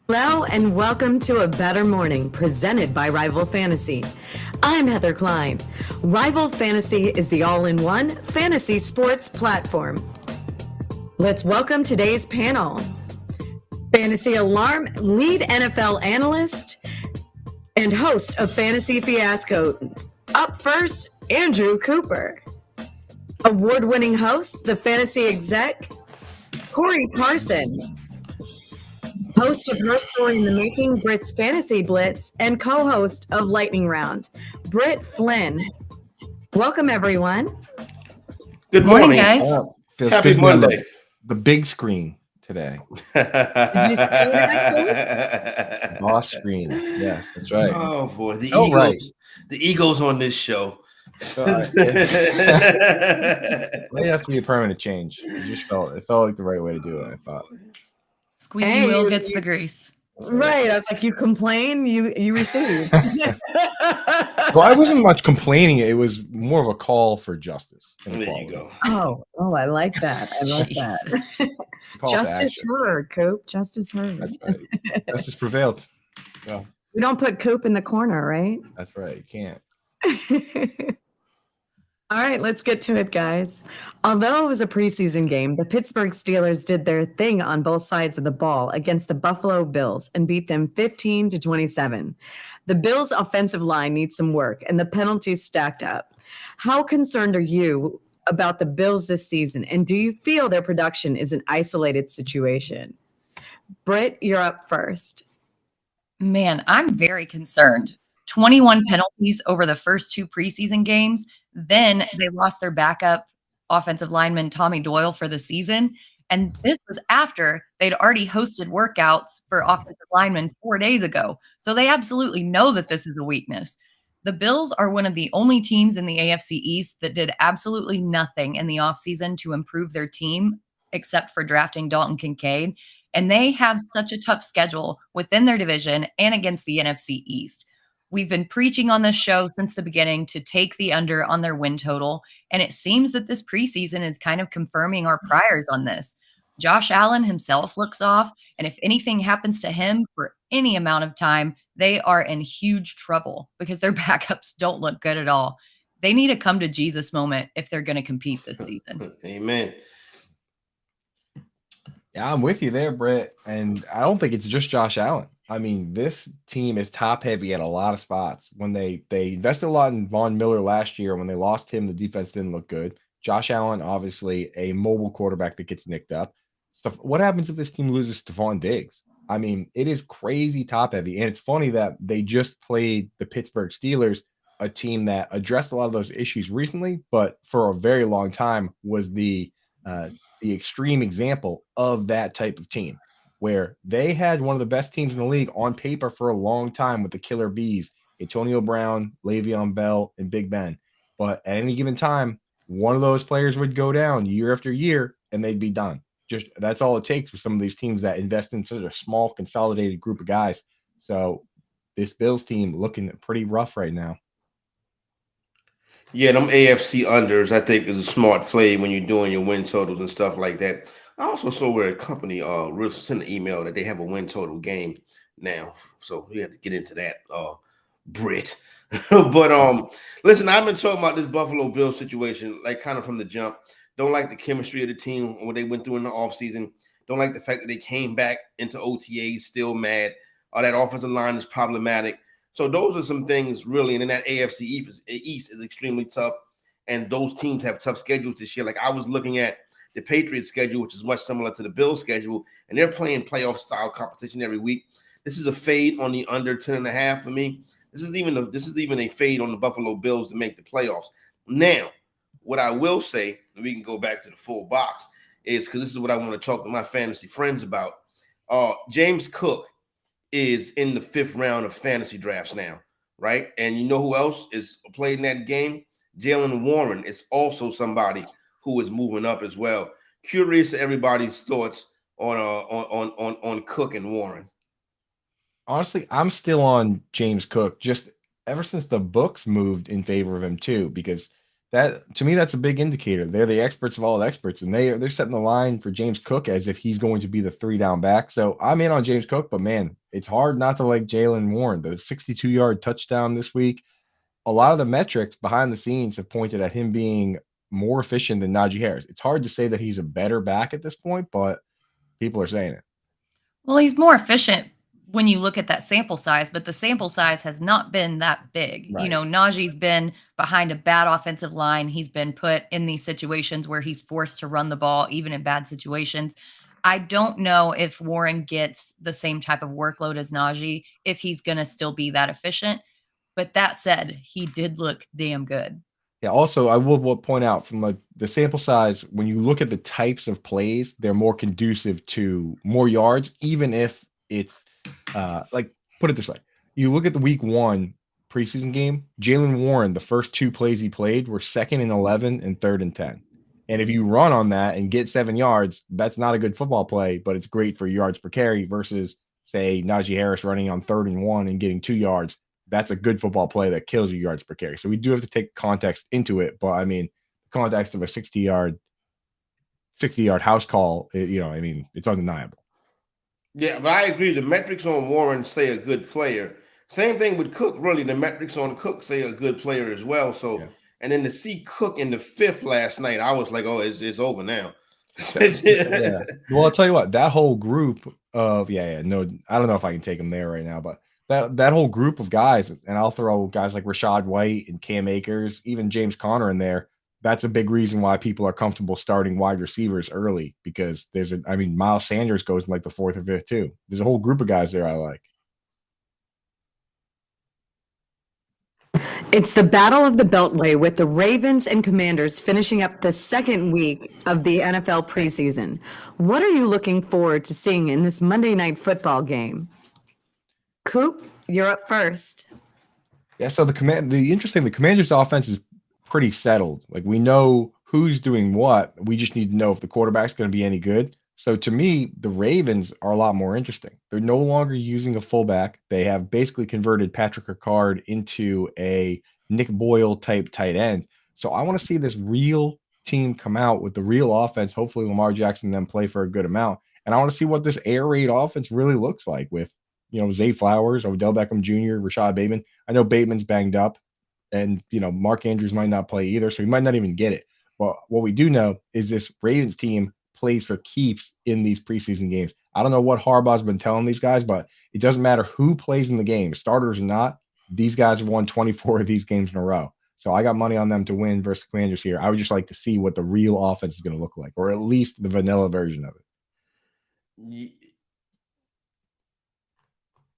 Hello and welcome to A Bettor Morning, presented by Rival Fantasy. I'm Heather Klein. Rival Fantasy is the all-in-one fantasy sports platform. Let's welcome today's panel. Fantasy Alarm lead NFL analyst and host of Fantasy Fiasco. Up first, Andrew Cooper. Award-winning host, the fantasy exec, Corey Parson. Host of Her Story in the Making, Britt's Fantasy Blitz, and co-host of Lightning Round, Britt Flynn. Welcome, everyone. Good morning, guys. Feels Happy good to be on Monday. the big screen today. Did you see that? Boss screen. Yes, that's right. Oh boy, the Oh, egos, right. the egos on this show. It might have to be a permanent change. It felt like the right way to do it, I thought. Squeaky wheel gets the grease. Right. I was like, you complain, you receive. Well, I wasn't much complaining. It was more of a call for justice. There you go. Oh, I like that. I like that. Justice heard, Coop. Justice heard. That's right. Justice prevailed. Yeah. We don't put Coop in the corner, right? That's right. You can't. All right, let's get to it, guys. Although it was a preseason game, the Pittsburgh Steelers did their thing on both sides of the ball against the Buffalo Bills and beat them 15-27. The Bills' offensive line needs some work, and the penalties stacked up. How concerned are you about the Bills this season, and do you feel their production is an isolated situation? Britt, you're up first. Man, I'm very concerned. 21 penalties over the first two preseason games. Then they lost their backup offensive lineman, Tommy Doyle, for the season. And this was after they'd already hosted workouts for offensive linemen 4 days ago. So they absolutely know that this is a weakness. The Bills are one of the only teams in the AFC East that did absolutely nothing in the offseason to improve their team, except for drafting Dalton Kincaid. And they have such a tough schedule within their division and against the NFC East. We've been preaching on this show since the beginning to take the under on their win total, and it seems that this preseason is kind of confirming our priors on this. Josh Allen himself looks off, and if anything happens to him for any amount of time, they are in huge trouble because their backups don't look good at all. They need a come to Jesus moment if they're going to compete this season. Amen. Yeah, I'm with you there, Britt. And I don't think it's just Josh Allen. I mean, this team is top heavy at a lot of spots. When they invested a lot in Von Miller last year, when they lost him, the defense didn't look good. Josh Allen, obviously a mobile quarterback that gets nicked up. What happens if this team loses Stephon Diggs? I mean, it is crazy top heavy. And it's funny that they just played the Pittsburgh Steelers, a team that addressed a lot of those issues recently, but for a very long time was the extreme example of that type of team, where they had one of the best teams in the league on paper for a long time with the Killer Bees, Antonio Brown, Le'Veon Bell, and Big Ben. But at any given time, one of those players would go down year after year, and they'd be done. Just that's all it takes for some of these teams that invest in such a small, consolidated group of guys. So this Bills team looking pretty rough right now. Yeah, them AFC unders, I think, is a smart play when you're doing your win totals and stuff like that. I also saw where a company sent an email that they have a win total game now, so we have to get into that, Brit. But listen, I've been talking about this Buffalo Bills situation, like kind of from the jump. Don't like the chemistry of the team, what they went through in the offseason. Don't like the fact that they came back into OTAs still mad. That offensive line is problematic. So those are some things really, and then that AFC East is extremely tough, and those teams have tough schedules this year. Like I was looking at the Patriots schedule, which is much similar to the Bills schedule, and they're playing playoff style competition every week. This is a fade on the under 10.5 for me. This is even a fade on the Buffalo Bills to make the playoffs. Now, what I will say, and we can go back to the full box, is because this is what I want to talk to my fantasy friends about. James Cook is in the 5th round of fantasy drafts now, right? And you know who else is played in that game? Jalen Warren is also somebody who is moving up as well. Curious to everybody's thoughts on Cook and Warren. Honestly, I'm still on James Cook just ever since the books moved in favor of him too, because That to me, that's a big indicator. They're the experts of all experts, and they're setting the line for James Cook as if he's going to be the 3-down back. So I'm in on James Cook, but man, it's hard not to like Jalen Warren. The 62-yard touchdown this week. A lot of the metrics behind the scenes have pointed at him being more efficient than Najee Harris. It's hard to say that he's a better back at this point, but people are saying it. Well, he's more efficient when you look at that sample size, but the sample size has not been that big. Right. Najee's been behind a bad offensive line. He's been put in these situations where he's forced to run the ball, even in bad situations. I don't know if Warren gets the same type of workload as Najee, if he's going to still be that efficient. But that said, he did look damn good. Yeah. Also, I will point out from the sample size, when you look at the types of plays, they're more conducive to more yards, even if it's put it this way. You look at the week 1 preseason game, Jalen Warren, the first 2 plays he played were 2nd and 11 and 3rd and 10. And if you run on that and get 7 yards, that's not a good football play, but it's great for yards per carry versus, say, Najee Harris running on 3rd and 1 and getting 2 yards. That's a good football play that kills you yards per carry. So we do have to take context into it. But I mean, the context of a 60-yard house call, it's undeniable. Yeah, but I agree. The metrics on Warren say a good player. Same thing with Cook, really. The metrics on Cook say a good player as well. So, Yeah. And then to see Cook in the 5th last night, I was like, oh, it's over now. Yeah. Well, I'll tell you what, that whole group of no, I don't know if I can take him there right now, but that whole group of guys, and I'll throw guys like Rashad White and Cam Akers, even James Conner in there. That's a big reason why people are comfortable starting wide receivers early, because Miles Sanders goes in like the 4th or 5th too. There's a whole group of guys there I like. It's the Battle of the Beltway, with the Ravens and Commanders finishing up the second week of the NFL preseason. What are you looking forward to seeing in this Monday Night Football game? Coop, you're up first. Yeah, so the Commanders' offense is pretty settled. Like, we know who's doing what. We just need to know if the quarterback's going to be any good. So to me, the Ravens are a lot more interesting. They're no longer using a fullback. They have basically converted Patrick Ricard into a Nick Boyle type tight end. So I want to see this real team come out with the real offense. Hopefully Lamar Jackson then play for a good amount. And I want to see what this air raid offense really looks like with, Zay Flowers, Odell Beckham Jr., Rashad Bateman. I know Bateman's banged up, and, Mark Andrews might not play either, so he might not even get it. But what we do know is this Ravens team plays for keeps in these preseason games. I don't know what Harbaugh's been telling these guys, but it doesn't matter who plays in the game, starters or not. These guys have won 24 of these games in a row. So I got money on them to win versus Commanders here. I would just like to see what the real offense is going to look like, or at least the vanilla version of it.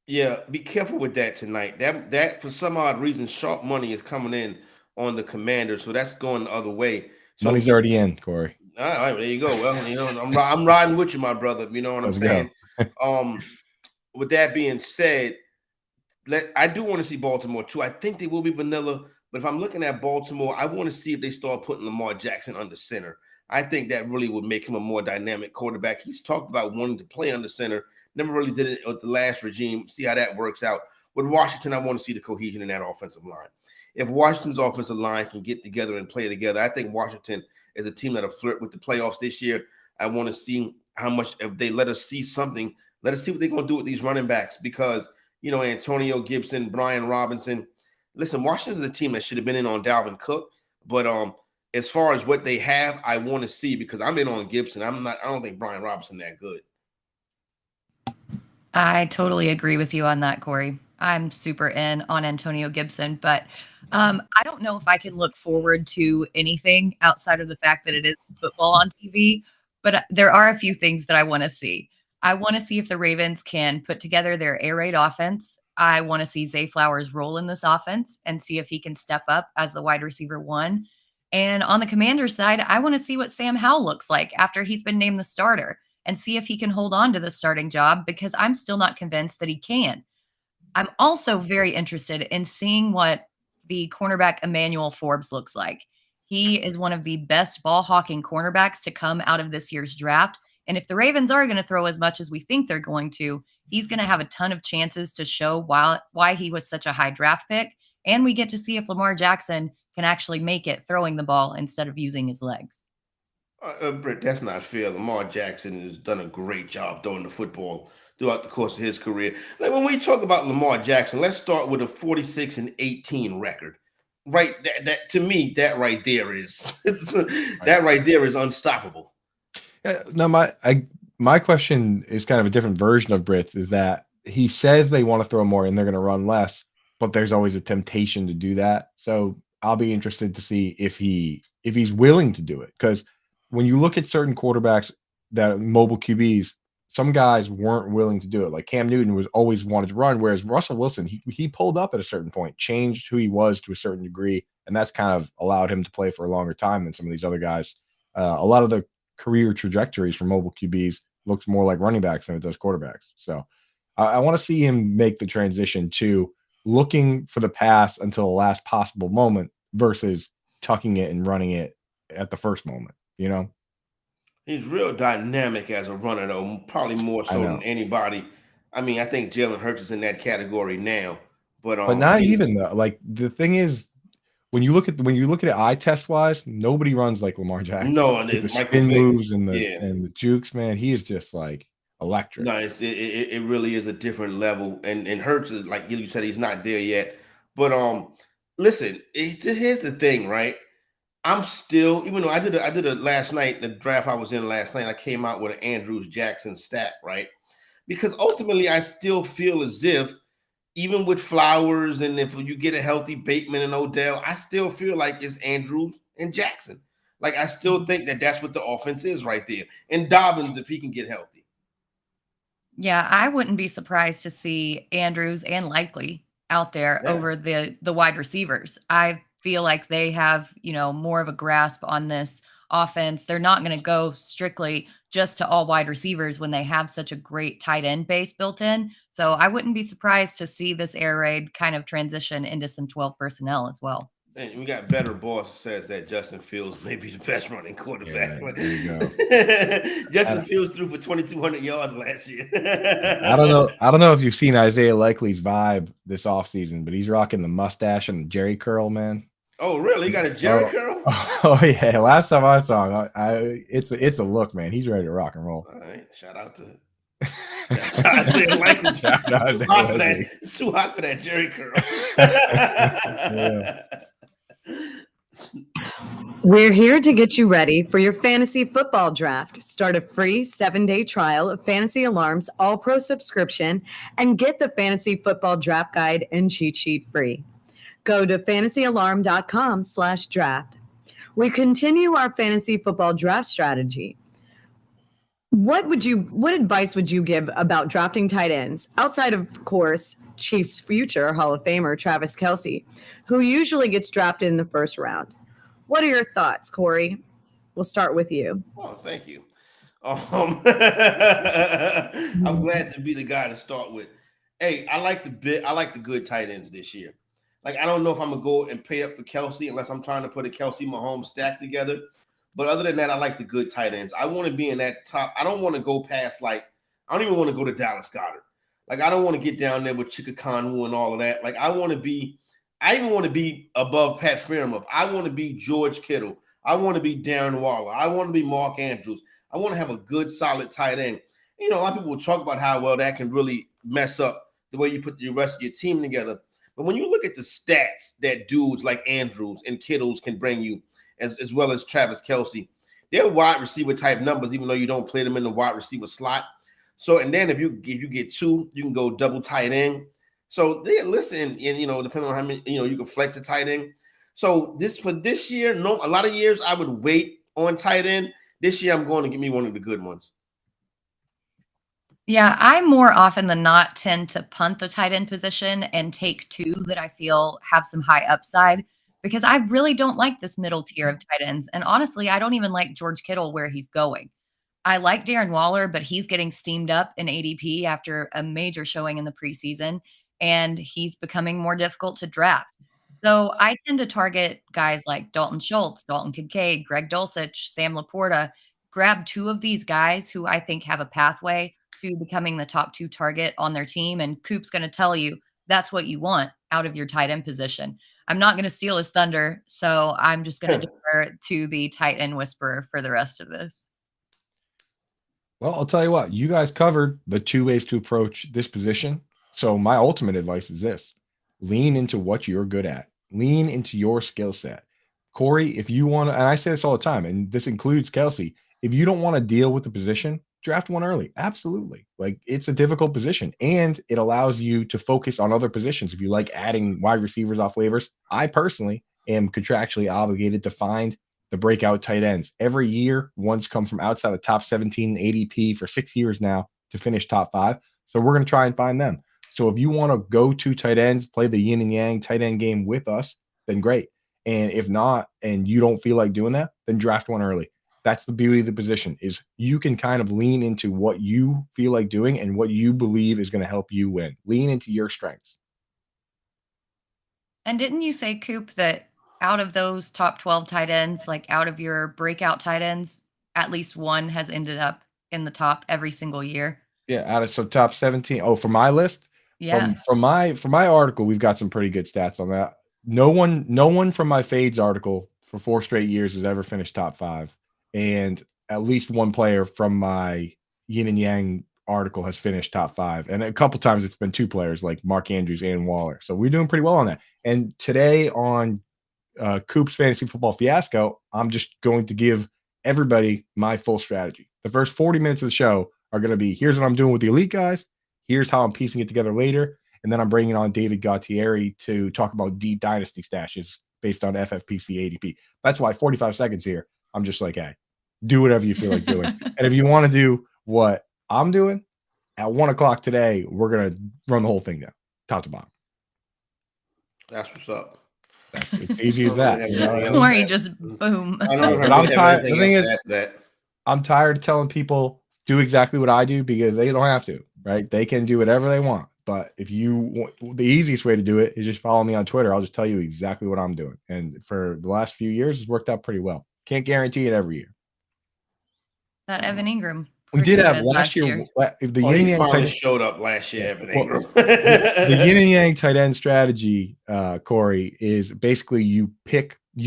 Yeah, be careful with that tonight. That for some odd reason, sharp money is coming in on the Commanders, so that's going the other way. So, money's already in, Corey. All right, there you go. Well, I'm riding with you, my brother. You know what I'm saying? With that being said, I do want to see Baltimore too. I think they will be vanilla, but if I'm looking at Baltimore, I want to see if they start putting Lamar Jackson under center. I think that really would make him a more dynamic quarterback. He's talked about wanting to play under center. Never really did it with the last regime. See how that works out. With Washington, I want to see the cohesion in that offensive line. If Washington's offensive line can get together and play together, I think Washington is a team that'll flirt with the playoffs this year. I want to see how much, if they let us see something, let us see what they're going to do with these running backs, because, Antonio Gibson, Brian Robinson. Listen, Washington's a team that should have been in on Dalvin Cook, but as far as what they have, I want to see, because I'm in on Gibson. I don't think Brian Robinson that good. I totally agree with you on that, Corey. I'm super in on Antonio Gibson, but I don't know if I can look forward to anything outside of the fact that it is football on TV, but there are a few things that I want to see. I want to see if the Ravens can put together their air raid offense. I want to see Zay Flowers roll in this offense and see if he can step up as the wide receiver 1. And on the Commander side, I want to see what Sam Howell looks like after he's been named the starter, and see if he can hold on to the starting job, because I'm still not convinced that he can. I'm also very interested in seeing what the cornerback Emmanuel Forbes looks like. He is one of the best ball hawking cornerbacks to come out of this year's draft. And if the Ravens are going to throw as much as we think they're going to, he's going to have a ton of chances to show why he was such a high draft pick. And we get to see if Lamar Jackson can actually make it throwing the ball instead of using his legs. Britt, that's not fair. Lamar Jackson has done a great job throwing the football throughout the course of his career. Like when we talk about Lamar Jackson, let's start with a 46-18 record. Right, that to me, that right there is that right there is unstoppable. No, my question is kind of a different version of Britt's. Is that he says they want to throw more and they're going to run less, but there's always a temptation to do that. So I'll be interested to see if he's willing to do it, because when you look at certain quarterbacks that mobile QBs, some guys weren't willing to do it. Like Cam Newton was always wanted to run, whereas Russell Wilson, he pulled up at a certain point, changed who he was to a certain degree, and that's kind of allowed him to play for a longer time than some of these other guys. A lot of the career trajectories for mobile QBs looks more like running backs than it does quarterbacks. So I want to see him make the transition to looking for the pass until the last possible moment versus tucking it and running it at the first moment, you know? He's real dynamic as a runner, though, probably more so than anybody. I mean, I think Jalen Hurts is in that category now, but not even though. Like the thing is, when you look at it eye test wise, nobody runs like Lamar Jackson. No, and the spin moves and the jukes, man, he is just like electric. No, it really is a different level, and Hurts is, like you said, he's not there yet. But listen, here's the thing, right? I'm still, even though I did it last night, the draft I was in last night, I came out with an Andrews Jackson stat, right? Because ultimately, I still feel as if, even with Flowers and if you get a healthy Bateman and Odell, I still feel like it's Andrews and Jackson. Like I still think that that's what the offense is right there. And Dobbins, if he can get healthy. Yeah, I wouldn't be surprised to see Andrews and Likely out there over the wide receivers. I feel like they have, more of a grasp on this offense. They're not going to go strictly just to all wide receivers when they have such a great tight end base built in. So I wouldn't be surprised to see this air raid kind of transition into some 12 personnel as well. And we got Better Boss says that Justin Fields may be the best running quarterback. Yeah, there you go. Justin Fields threw for 2,200 yards last year. I don't know if you've seen Isaiah Likely's vibe this offseason, but he's rocking the mustache and the Jerry curl, man. Oh, really? He got a Jerry curl? Oh, yeah. Last time I saw him, it's a look, man. He's ready to rock and roll. All right. Shout out to Isaiah Likely. It's too hot for that Jerry curl. Yeah. We're here to get you ready for your fantasy football draft. Start a free 7-day trial of Fantasy Alarm's All-Pro subscription and get the Fantasy Football Draft Guide and cheat sheet free. Go to fantasyalarm.com/draft. We continue our fantasy football draft strategy. What advice would you give about drafting tight ends outside of course, Chiefs future Hall of Famer Travis Kelce, who usually gets drafted in the first round? What are your thoughts, Corey? We'll start with you. Oh, thank you. I'm glad to be the guy to start with. Hey, I like the good tight ends this year. Like, I don't know if I'm gonna go and pay up for Kelce unless I'm trying to put a Kelce Mahomes stack together. But other than that, I like the good tight ends. I want to be in that top. I don't want to go past I don't even want to go to Dallas Goedert. Like, I don't want to get down there with Chika Konwu and all of that. Like, I even want to be above Pat Freiermuth. I want to be George Kittle. I want to be Darren Waller. I want to be Mark Andrews. I want to have a good, solid tight end. A lot of people will talk about how well that can really mess up the way you put the rest of your team together. But when you look at the stats that dudes like Andrews and Kittles can bring you, as well as Travis Kelce, they're wide receiver type numbers, even though you don't play them in the wide receiver slot. So, and then if you get two, you can go double tight end. So listen, and depending on how many, you can flex a tight end. So for this year, a lot of years I would wait on tight end. This year I'm going to give me one of the good ones. Yeah, I more often than not tend to punt the tight end position and take two that I feel have some high upside, because I really don't like this middle tier of tight ends. And honestly, I don't even like George Kittle where he's going. I like Darren Waller, but he's getting steamed up in ADP after a major showing in the preseason, and he's becoming more difficult to draft. So I tend to target guys like Dalton Schultz, Dalton Kincaid, Greg Dulcich, Sam Laporta. Grab two of these guys who I think have a pathway to becoming the top two target on their team. And Coop's going to tell you that's what you want out of your tight end position. I'm not going to steal his thunder, so I'm just going to defer to the tight end whisperer for the rest of this. Well, I'll tell you what, you guys covered the two ways to approach this position. So my ultimate advice is this: lean into what you're good at, lean into your skill set. Corey, if you want to, and I say this all the time, and this includes Kelsey, if you don't want to deal with the position, draft one early. Absolutely. Like, it's a difficult position and it allows you to focus on other positions. If you like adding wide receivers off waivers, I personally am contractually obligated to find the breakout tight ends. Every year, one's come from outside the top 17 ADP for 6 years now to finish top 5. So we're going to try and find them. So if you want to go to tight ends, play the yin and yang tight end game with us, then great. And if not, and you don't feel like doing that, then draft one early. That's the beauty of the position, is you can kind of lean into what you feel like doing and what you believe is going to help you win. Lean into your strengths. And didn't you say, Coop, that out of those top 12 tight ends, like out of your breakout tight ends, at least one has ended up in the top every single year? Yeah, top 17. Oh, for my list? Yeah. From my article, we've got some pretty good stats on that. No one from my fades article for 4 straight years has ever finished top 5. And at least one player from my yin and yang article has finished top 5. And a couple times it's been 2 players like Mark Andrews and Waller. So we're doing pretty well on that. And today on Coop's Fantasy Football Fiasco, I'm just going to give everybody my full strategy. The first 40 minutes of the show are going to be, here's what I'm doing with the elite guys. Here's how I'm piecing it together later. And then I'm bringing on David Gautieri to talk about deep dynasty stashes based on FFPC ADP. That's why 45 seconds here, I'm just like, hey, do whatever you feel like doing. And if you want to do what I'm doing, at 1 o'clock today, we're going to run the whole thing down, top to bottom. That's what's up. It's easy as that. Or you just boom. I don't But I'm tired. The thing is, that. I'm tired of telling people do exactly what I do, because they don't have to, right? They can do whatever they want. But if you want, the easiest way to do it is just follow me on Twitter. I'll just tell you exactly what I'm doing. And for the last few years, it's worked out pretty well. Can't guarantee it every year. That Evan Ingram. We did have last year. If the yin and yang finally showed up last year, Evan Ingram. The yin and yang tight end strategy, Corey, is basically you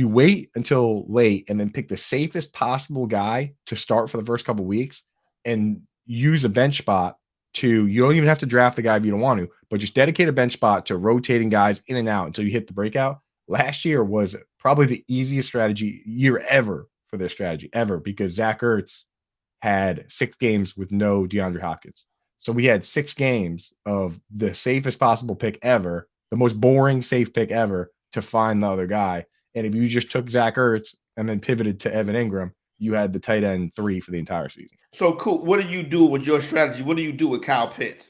wait until late and then pick the safest possible guy to start for the first couple of weeks and use a bench spot to, you don't even have to draft the guy if you don't want to, but just dedicate a bench spot to rotating guys in and out until you hit the breakout. Last year was probably the easiest strategy year ever for this strategy ever, because Zach Ertz had 6 games with no DeAndre Hopkins. So we had 6 games of the safest possible pick ever, the most boring safe pick ever, to find the other guy. And if you just took Zach Ertz and then pivoted to Evan Ingram, you had the tight end 3 for the entire season. So, Coop, what do you do with your strategy? What do you do with Kyle Pitts?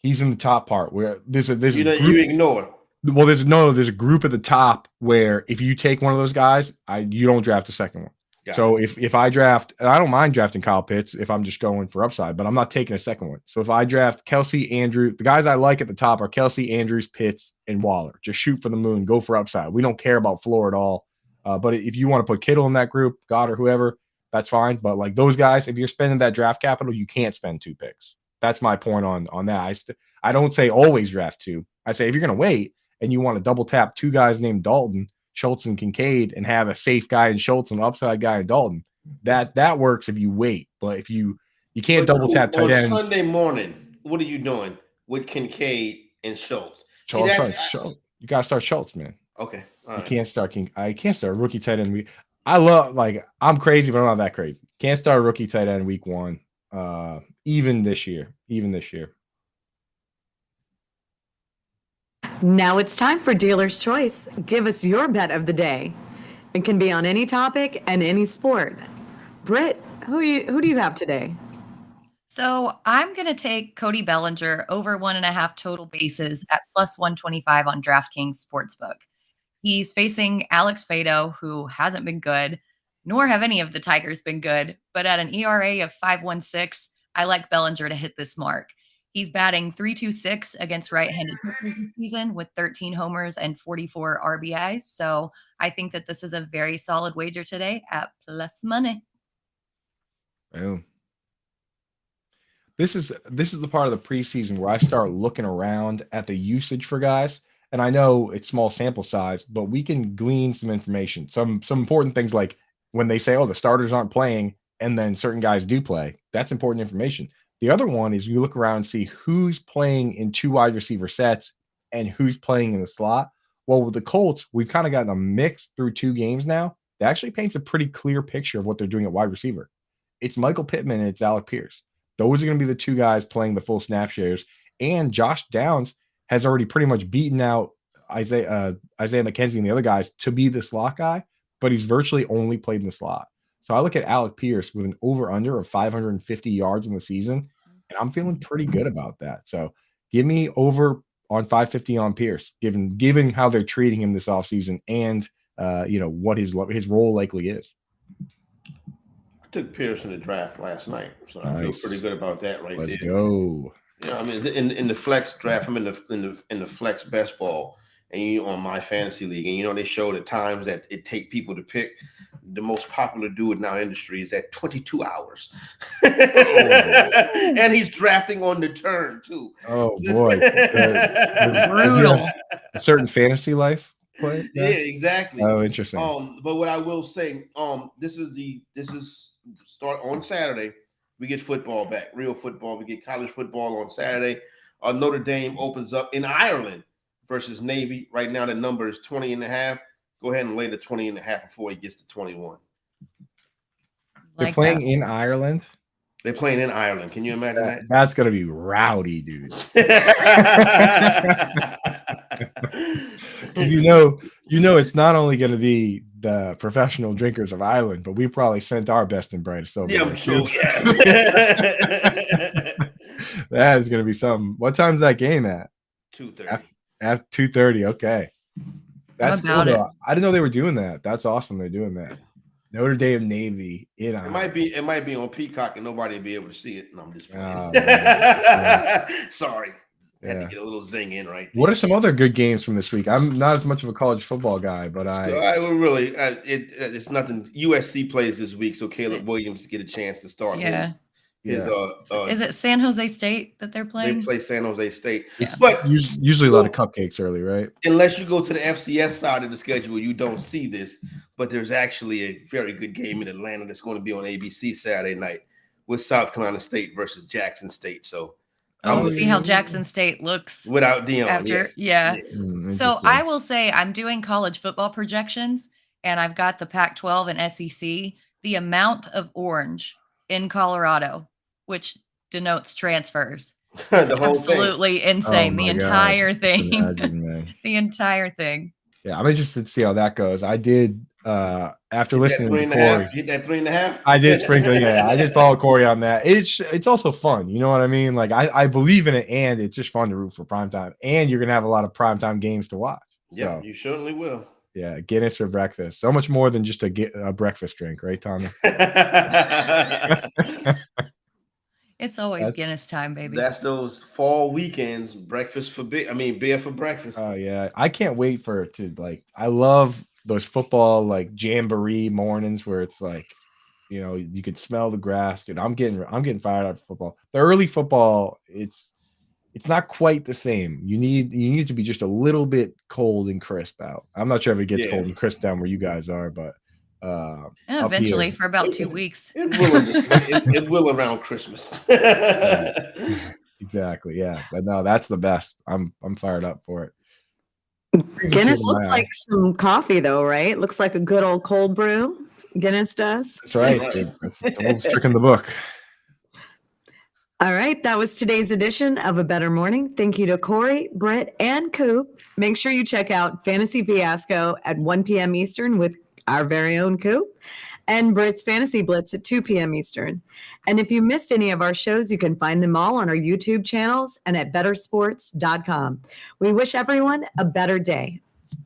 He's in the top part where there's a you ignore. Well, there's a group at the top where if you take one of those guys, you don't draft the second one. So if I draft, and I don't mind drafting Kyle Pitts if I'm just going for upside, but I'm not taking a second one. So if I draft Kelsey, Andrew, the guys I like at the top are Kelsey, Andrews, Pitts, and Waller. Just shoot for the moon, go for upside. We don't care about floor at all. But if you want to put Kittle in that group, God or whoever, that's fine. But like those guys, if you're spending that draft capital, you can't spend 2 picks. That's my point on that. I don't say always draft 2. I say if you're going to wait and you want to double tap 2 guys named Dalton, Schultz and Kincaid, and have a safe guy in Schultz and an upside guy in Dalton, that works if you wait. But if you can't double tap tight end. Sunday morning, what are you doing with Kincaid and Schultz? You gotta start Schultz, man. Okay. You can't start I can't start rookie tight end. I'm crazy, but I'm not that crazy. Can't start rookie tight end week 1. Even this year. Now it's time for Dealer's Choice. Give us your bet of the day. It can be on any topic and any sport. Britt, who do you have today? So I'm going to take Cody Bellinger over 1.5 total bases at plus 125 on DraftKings Sportsbook. He's facing Alex Fado, who hasn't been good, nor have any of the Tigers been good. But at an ERA of 5.16, I like Bellinger to hit this mark. He's batting .326 against right-handed pitchers this season with 13 homers and 44 RBIs. So I think that this is a very solid wager today at plus money. Boom. This is the part of the preseason where I start looking around at the usage for guys. and I know it's small sample size, but we can glean some information. Some important things like when they say, oh, the starters aren't playing, and then certain guys do play. That's important information. The other one is you look around and see who's playing in 2 wide receiver sets and who's playing in the slot. Well, with the Colts, we've kind of gotten a mix through 2 games now. That actually paints a pretty clear picture of what they're doing at wide receiver. It's Michael Pittman and it's Alec Pierce. Those are going to be the 2 guys playing the full snap shares. And Josh Downs has already pretty much beaten out Isaiah McKenzie and the other guys to be the slot guy, but he's virtually only played in the slot. So I look at Alec Pierce with an over-under of 550 yards in the season, and I'm feeling pretty good about that. So give me over on 550 on Pierce, given how they're treating him this offseason and what his role likely is. I took Pierce in the draft last night, so I feel pretty good about that right there. Let's go. Yeah, I mean, in the flex draft, I'm in the flex best ball, and on my fantasy league, and they show the times that it take people to pick. The most popular dude in our industry is at 22 hours, and he's drafting on the turn too. Oh boy, brutal. A certain fantasy life play. Yeah, exactly. Oh, interesting. But what I will say, this is start on Saturday. We get football back, real football. We get college football on Saturday. Notre Dame opens up in Ireland versus Navy. Right now, the number is 20.5. Go ahead and lay the 20.5 before he gets to 21. They're playing in Ireland. They're playing in Ireland. Can you imagine that? That's gonna be rowdy, dude. It's not only gonna be the professional drinkers of Ireland, but we probably sent our best and brightest over. Yeah, I'm sure. Yeah. That is gonna be something. What time's that game at? 2:30. At 2:30. Okay. That's cool, about it. I didn't know they were doing that. That's awesome. They're doing that. Notre Dame Navy in Ireland. It might be on Peacock and nobody will be able to see it. No, I'm just playing. Sorry. Had to get a little zing in right there. What are some other good games from this week? I'm not as much of a college football guy, but it's nothing. USC plays this week, so Caleb Williams get a chance to start. Yeah. Is it San Jose State that they're playing? They play San Jose State. Yeah. But usually a lot of cupcakes early, right? Unless you go to the FCS side of the schedule, you don't see this. But there's actually a very good game in Atlanta that's going to be on ABC Saturday night with South Carolina State versus Jackson State. So we'll see how Jackson State looks without Dion. After, yes. Yeah. So I will say I'm doing college football projections, and I've got the Pac-12 and SEC. The amount of orange in Colorado, which denotes transfers, the whole absolutely thing. Insane. Oh the entire thing. Imagine, the entire thing. Yeah, I'm interested to see how that goes. I did after listening to Corey. Hit that 3.5. I did sprinkle. Yeah, I did follow Corey on that. It's also fun. You know what I mean? Like I believe in it, and it's just fun to root for primetime. And you're gonna have a lot of primetime games to watch. Yeah, so, you certainly will. Yeah, Guinness for breakfast. So much more than just a breakfast drink, right, Tommy? It's always Guinness time, baby. That's those fall weekends, breakfast for beer for breakfast. Oh yeah, I can't wait for it to I love those football jamboree mornings where it's you could smell the grass. Dude, I'm getting fired up for football. The early football, it's not quite the same. You need to be just a little bit cold and crisp out. I'm not sure if it gets cold and crisp down where you guys are, but eventually for about 2 weeks. It will around Christmas. Exactly. Yeah. But no, that's the best. I'm fired up for it. Guinness looks like some coffee though, right? Looks like a good old cold brew. Guinness does. That's right. That's the old trick in the book. All right, that was today's edition of A Bettor Morning. Thank you to Corey, Britt, and Coop. Make sure you check out Fantasy Fiasco at 1 p.m. Eastern with our very own Coop, and Britt's Fantasy Blitz at 2 p.m. Eastern. And if you missed any of our shows, you can find them all on our YouTube channels and at bettorsports.com. We wish everyone a better day.